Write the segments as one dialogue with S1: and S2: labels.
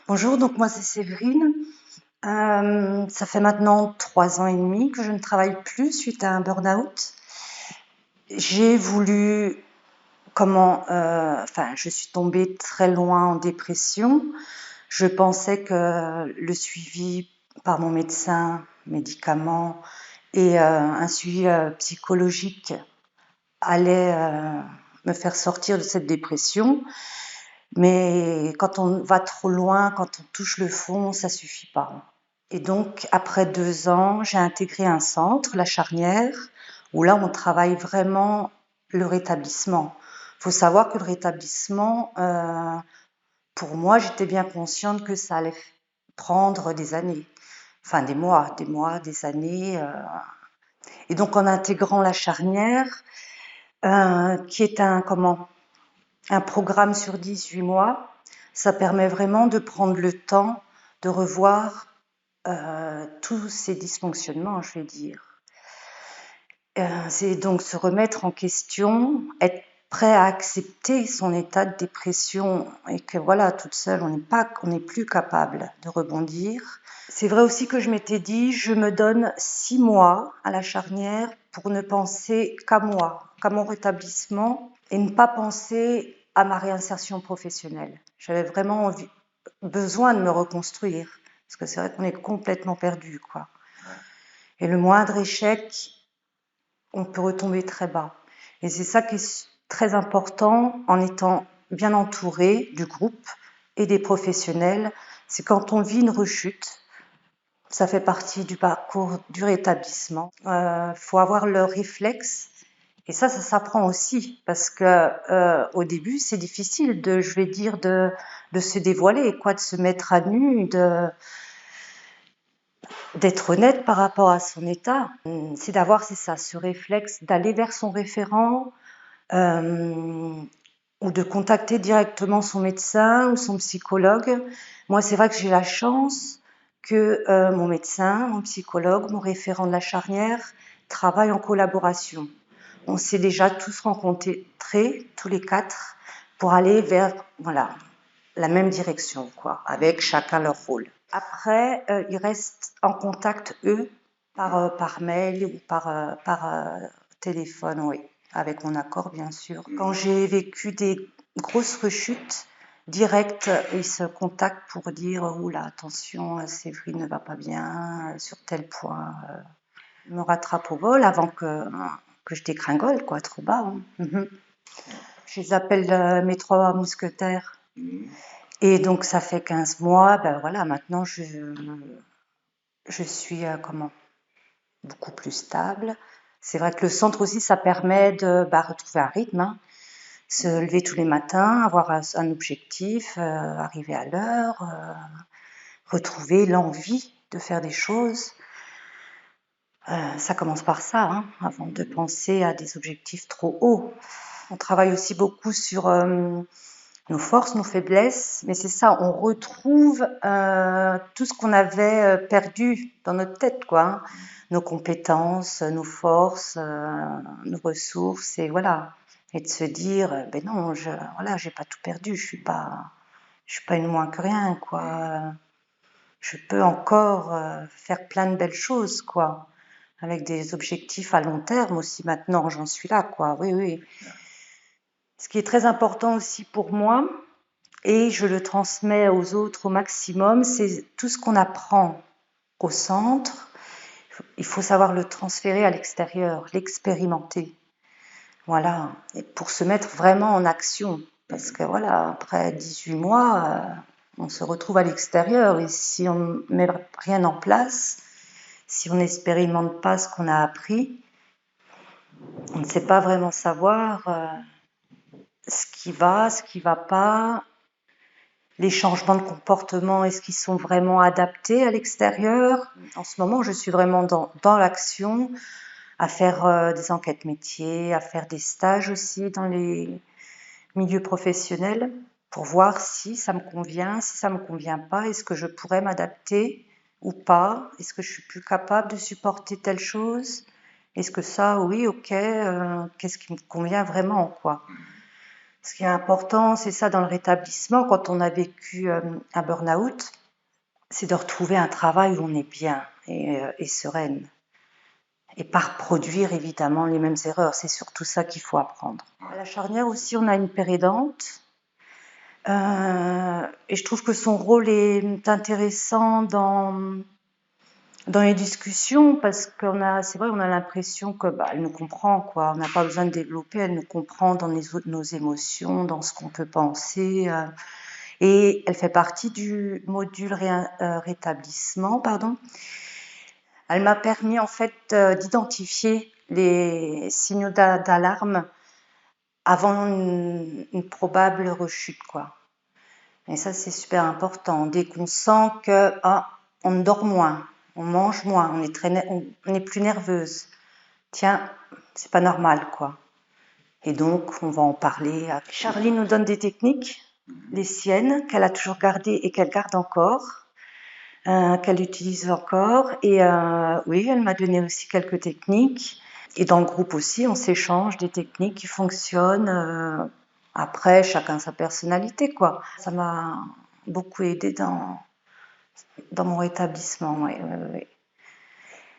S1: Bonjour, donc moi c'est Séverine. Ça fait maintenant 3 ans et demi que je ne travaille plus suite à un burn-out. J'ai voulu je suis tombée très loin en dépression. Je pensais que le suivi par mon médecin, médicaments et un suivi psychologique allait me faire sortir de cette dépression. Mais quand on va trop loin, quand on touche le fond, ça suffit pas. Et donc, après 2 ans, j'ai intégré un centre, la Charnière, où là, on travaille vraiment le rétablissement. Il faut savoir que le rétablissement, pour moi, j'étais bien consciente que ça allait prendre des années, enfin des années. Et donc, en intégrant la Charnière, qui est un programme sur 18 mois, ça permet vraiment de prendre le temps de revoir tous ces dysfonctionnements, je vais dire. C'est donc se remettre en question, être prêt à accepter son état de dépression et que voilà, toute seule, on n'est plus capable de rebondir. C'est vrai aussi que je m'étais dit, je me donne 6 mois à la Charnière pour ne penser qu'à moi, qu'à mon rétablissement et ne pas penser à ma réinsertion professionnelle. J'avais vraiment besoin de me reconstruire parce que c'est vrai qu'on est complètement perdu, quoi. Et le moindre échec, on peut retomber très bas. Et c'est ça qui est très important en étant bien entouré du groupe et des professionnels. C'est quand on vit une rechute, ça fait partie du parcours du rétablissement. Faut avoir le réflexe. Et ça s'apprend aussi parce que au début, c'est difficile je vais dire, de se dévoiler, quoi, de se mettre à nu, d'être honnête par rapport à son état. C'est d'avoir, c'est ça, ce réflexe d'aller vers son référent ou de contacter directement son médecin ou son psychologue. Moi, c'est vrai que j'ai la chance que mon médecin, mon psychologue, mon référent de la Charnière travaillent en collaboration. On s'est déjà tous rencontrés, tous les 4, pour aller vers, voilà, la même direction, quoi, avec chacun leur rôle. Après, ils restent en contact, eux, par mail ou par téléphone, oui, avec mon accord, bien sûr. Quand j'ai vécu des grosses rechutes, direct, ils se contactent pour dire « Oula, attention, Séverine ne va pas bien, sur tel point, me rattrape au vol avant que je dégringole, quoi, trop bas. Hein. Je les appelle mes 3 mousquetaires. Et donc, ça fait 15 mois, ben voilà, maintenant, je suis, beaucoup plus stable. C'est vrai que le centre aussi, ça permet de retrouver un rythme, hein. Se lever tous les matins, avoir un objectif, arriver à l'heure, retrouver l'envie de faire des choses. Ça commence par ça, hein, avant de penser à des objectifs trop hauts. On travaille aussi beaucoup sur nos forces, nos faiblesses, mais c'est ça, on retrouve tout ce qu'on avait perdu dans notre tête, quoi. Hein. Nos compétences, nos forces, nos ressources, et voilà. Et de se dire, ben non, voilà, j'ai pas tout perdu, je suis pas une moins que rien, quoi. Je peux encore faire plein de belles choses, quoi. Avec des objectifs à long terme aussi, maintenant, j'en suis là, quoi. Oui, oui. Ce qui est très important aussi pour moi, et je le transmets aux autres au maximum, c'est tout ce qu'on apprend au centre, il faut savoir le transférer à l'extérieur, l'expérimenter. Voilà, et pour se mettre vraiment en action. Parce que voilà, après 18 mois, on se retrouve à l'extérieur et si on ne met rien en place, si on n'expérimente pas ce qu'on a appris, on ne sait pas vraiment savoir ce qui va pas, les changements de comportement, est-ce qu'ils sont vraiment adaptés à l'extérieur? En ce moment, je suis vraiment dans l'action, à faire des enquêtes métiers, à faire des stages aussi dans les milieux professionnels pour voir si ça me convient, si ça me convient pas, est-ce que je pourrais m'adapter ou pas? Est-ce que je suis plus capable de supporter telle chose? Est-ce que ça, oui, ok, qu'est-ce qui me convient vraiment, quoi? Ce qui est important, c'est ça dans le rétablissement, quand on a vécu un burn-out, c'est de retrouver un travail où on est bien et sereine. Et pas reproduire évidemment les mêmes erreurs, c'est surtout ça qu'il faut apprendre. À la charnière aussi, on a une pérédante. Et je trouve que son rôle est intéressant dans les discussions parce c'est vrai, on a l'impression que elle nous comprend, quoi. On n'a pas besoin de développer, elle nous comprend dans nos émotions, dans ce qu'on peut penser. Et elle fait partie du module rétablissement, pardon. Elle m'a permis en fait d'identifier les signaux d'alarme avant une probable rechute, quoi. Et ça, c'est super important. Dès qu'on sent que on dort moins, on mange moins, on est plus nerveuse. Tiens, c'est pas normal, quoi. Et donc, on va en parler. Charlie nous donne des techniques, les siennes, qu'elle a toujours gardées et qu'elle garde encore, qu'elle utilise encore. Et oui, elle m'a donné aussi quelques techniques. Et dans le groupe aussi, on s'échange des techniques qui fonctionnent. Après, chacun sa personnalité, quoi. Ça m'a beaucoup aidé dans mon rétablissement. Ouais.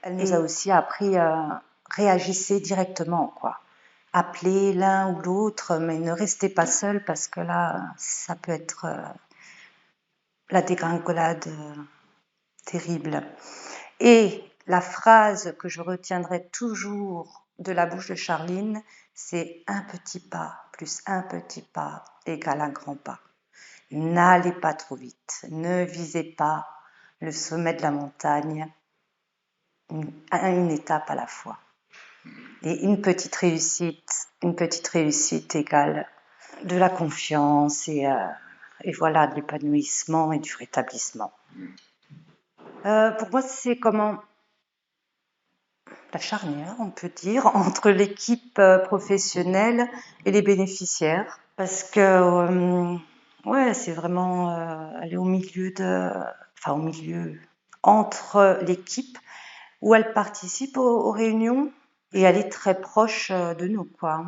S1: Elle nous a aussi appris réagissez directement, quoi. Appelez l'un ou l'autre, mais ne restez pas seul parce que là, ça peut être la dégringolade terrible. Et la phrase que je retiendrai toujours de la bouche de Charline, c'est un petit pas plus un petit pas égale un grand pas. N'allez pas trop vite, ne visez pas le sommet de la montagne, une étape à la fois. Et une petite réussite égale de la confiance et voilà, de l'épanouissement et du rétablissement. Pour moi, c'est comment la charnière, on peut dire, entre l'équipe professionnelle et les bénéficiaires. Parce que, ouais, c'est vraiment aller au milieu entre l'équipe où elle participe aux réunions et elle est très proche de nous, quoi.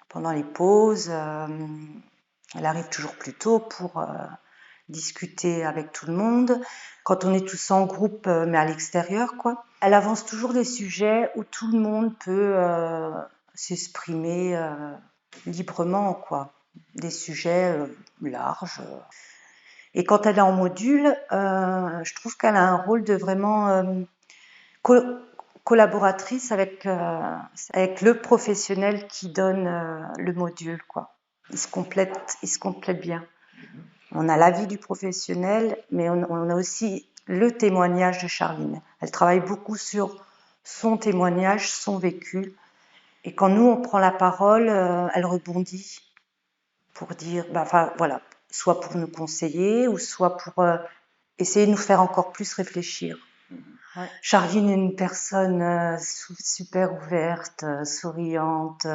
S1: Pendant les pauses, elle arrive toujours plus tôt pour discuter avec tout le monde. Quand on est tous en groupe, mais à l'extérieur, quoi. Elle avance toujours des sujets où tout le monde peut s'exprimer librement, quoi. Des sujets larges. Et quand elle est en module, je trouve qu'elle a un rôle de vraiment collaboratrice avec le professionnel qui donne le module, quoi. Ils se complètent bien. On a l'avis du professionnel, mais on a aussi le témoignage de Charline. Elle travaille beaucoup sur son témoignage, son vécu. Et quand nous, on prend la parole, elle rebondit pour dire, voilà, soit pour nous conseiller, ou soit pour essayer de nous faire encore plus réfléchir. Ouais. Charline est une personne super ouverte, souriante,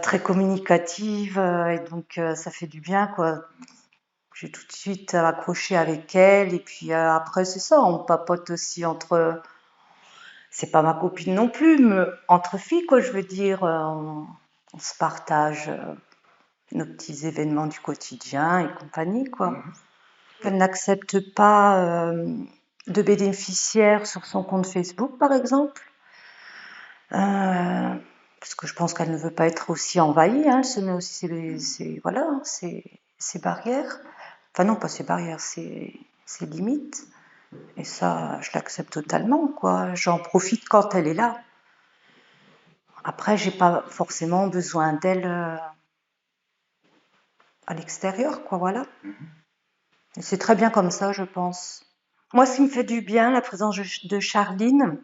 S1: très communicative, et donc ça fait du bien, quoi. J'ai tout de suite accroché avec elle, et puis après c'est ça, on papote aussi entre, c'est pas ma copine non plus, mais entre filles, quoi, je veux dire, on se partage nos petits événements du quotidien et compagnie, quoi. Elle n'accepte pas de bénéficiaires sur son compte Facebook, par exemple, parce que je pense qu'elle ne veut pas être aussi envahie, hein, elle se met aussi ses barrières. Enfin non, pas ses barrières, ses limites. Et ça, je l'accepte totalement, quoi. J'en profite quand elle est là. Après, j'ai pas forcément besoin d'elle à l'extérieur, quoi, voilà. Et c'est très bien comme ça, je pense. Moi, ce qui me fait du bien, la présence de Charline,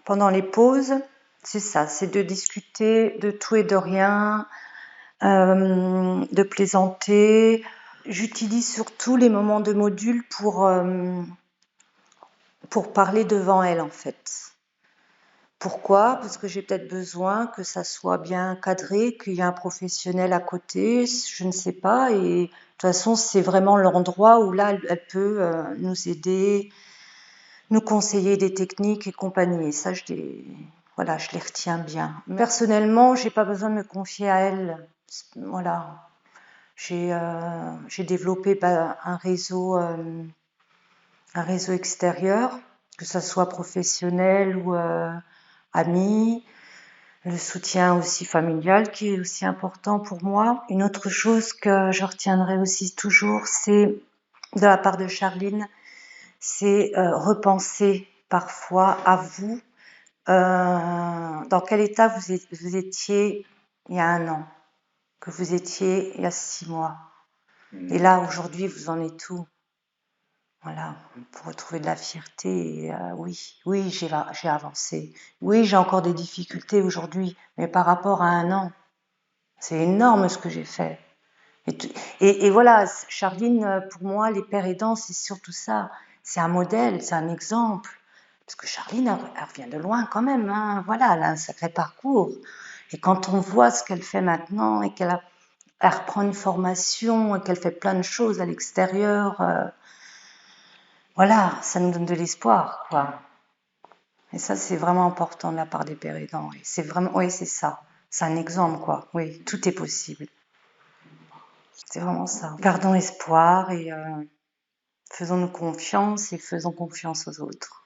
S1: pendant les pauses, c'est ça, c'est de discuter de tout et de rien, de plaisanter. J'utilise surtout les moments de module pour parler devant elle, en fait. Pourquoi ? Parce que j'ai peut-être besoin que ça soit bien cadré, qu'il y ait un professionnel à côté, je ne sais pas. Et de toute façon, c'est vraiment l'endroit où là, elle peut nous aider, nous conseiller des techniques et compagnie. Et ça, je voilà, je les retiens bien. Personnellement, j'ai pas besoin de me confier à elles. Voilà, j'ai développé un réseau extérieur, que ça soit professionnel ou ami. Le soutien aussi familial qui est aussi important pour moi. Une autre chose que je retiendrai aussi toujours, c'est de la part de Charline, c'est repenser parfois à vous, dans quel état vous étiez il y a un an, que vous étiez il y a 6 mois. Et là, aujourd'hui, vous en êtes où? Voilà, pour retrouver de la fierté. Et, oui, j'ai avancé. Oui, j'ai encore des difficultés aujourd'hui, mais par rapport à un an, c'est énorme ce que j'ai fait. Et voilà, Charline, pour moi, les pères aidants, c'est surtout ça. C'est un modèle, c'est un exemple. Parce que Charline, elle revient de loin quand même. Hein. Voilà, elle a un sacré parcours. Et quand on voit ce qu'elle fait maintenant et elle reprend une formation et qu'elle fait plein de choses à l'extérieur, voilà, ça nous donne de l'espoir, quoi. Et ça, c'est vraiment important de la part des pères aidants. Et c'est vraiment, oui, c'est ça. C'est un exemple, quoi. Oui, tout est possible. C'est vraiment ça. Gardons espoir et faisons-nous confiance et faisons confiance aux autres.